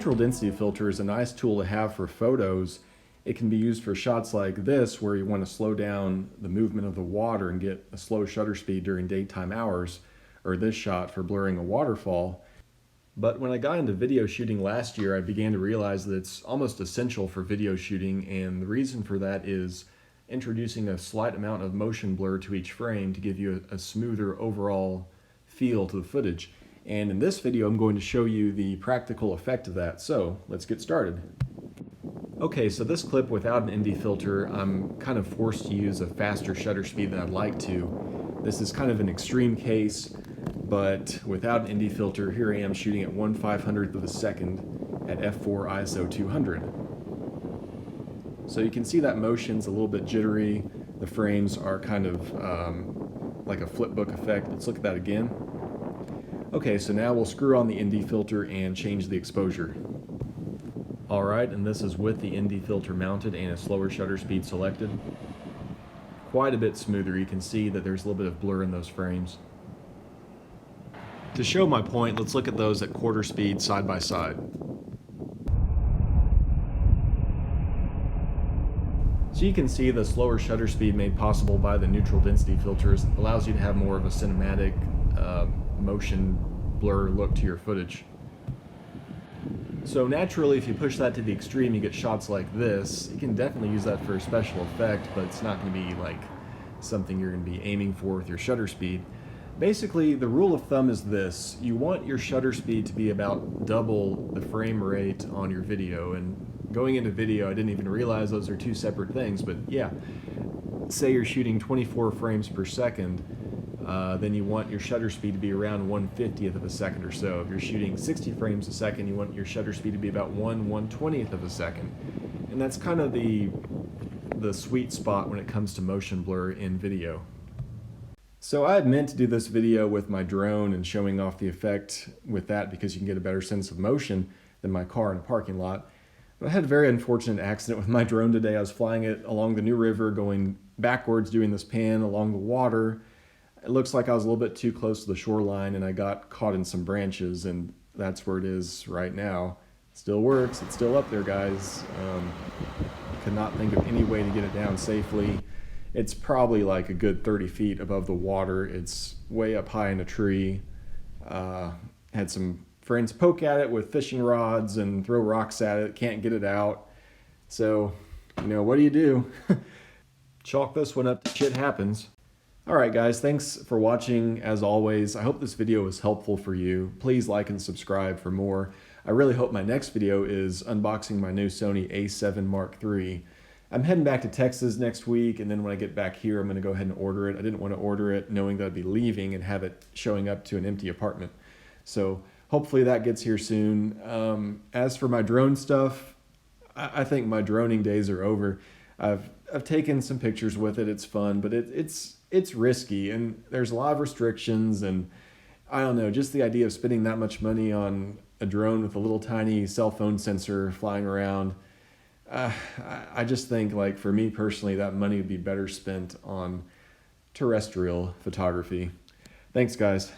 neutral density filter is a nice tool to have for photos. It can be used for shots like this where you want to slow down the movement of the water and get a slow shutter speed during daytime hours, or this shot for blurring a waterfall. But when I got into video shooting last year, I began to realize that it's almost essential for video shooting, and the reason for that is introducing a slight amount of motion blur to each frame to give you a smoother overall feel to the footage. And in this video, I'm going to show you the practical effect of that. So let's get started. Okay, so this clip without an ND filter, I'm kind of forced to use a faster shutter speed than I'd like to. This is kind of an extreme case, but without an ND filter, here I am shooting at 1/500th of a second at f4 ISO 200. So you can see that motion's a little bit jittery. The frames are kind of like a flipbook effect. Let's look at that again. Okay, so now we'll screw on the ND filter and change the exposure. Alright, and this is with the ND filter mounted and a slower shutter speed selected. Quite a bit smoother. You can see that there's a little bit of blur in those frames. To show my point, let's look at those at quarter speed side by side. So you can see the slower shutter speed made possible by the neutral density filters allows you to have more of a cinematic motion blur look to your footage. So naturally, if you push that to the extreme, you get shots like this. You can definitely use that for a special effect, but it's not going to be like something you're going to be aiming for with your shutter speed. Basically, the rule of thumb is this. You want your shutter speed to be about double the frame rate on your video. And going into video, I didn't even realize those are two separate things, but yeah. Say you're shooting 24 frames per second, then you want your shutter speed to be around 1/50th of a second or so. If you're shooting 60 frames a second, you want your shutter speed to be about 1/120th of a second. And that's kind of the sweet spot when it comes to motion blur in video. So I had meant to do this video with my drone and showing off the effect with that because you can get a better sense of motion than my car in a parking lot. But I had a very unfortunate accident with my drone today. I was flying it along the New River, going backwards, doing this pan along the water. It looks like I was a little bit too close to the shoreline and I got caught in some branches, and that's where it is right now. It still works. It's still up there, guys. Could not think of any way to get it down safely. It's probably like a good 30 feet above the water. It's way up high in a tree. Had some friends poke at it with fishing rods and throw rocks at it. Can't get it out. So, what do you do? Chalk this one up to shit happens. Alright guys, thanks for watching as always. I hope this video was helpful for you. Please like and subscribe for more. I really hope my next video is unboxing my new Sony a7 Mark III. I'm heading back to Texas next week, and then when I get back here, I'm going to go ahead and order it. I didn't want to order it knowing that I'd be leaving and have it showing up to an empty apartment. So hopefully that gets here soon. As for my drone stuff, I think my droning days are over. I've taken some pictures with it. It's fun, but it's risky, and there's a lot of restrictions, and I don't know, just the idea of spending that much money on a drone with a little tiny cell phone sensor flying around. I just think, like, for me personally, that money would be better spent on terrestrial photography. Thanks, guys.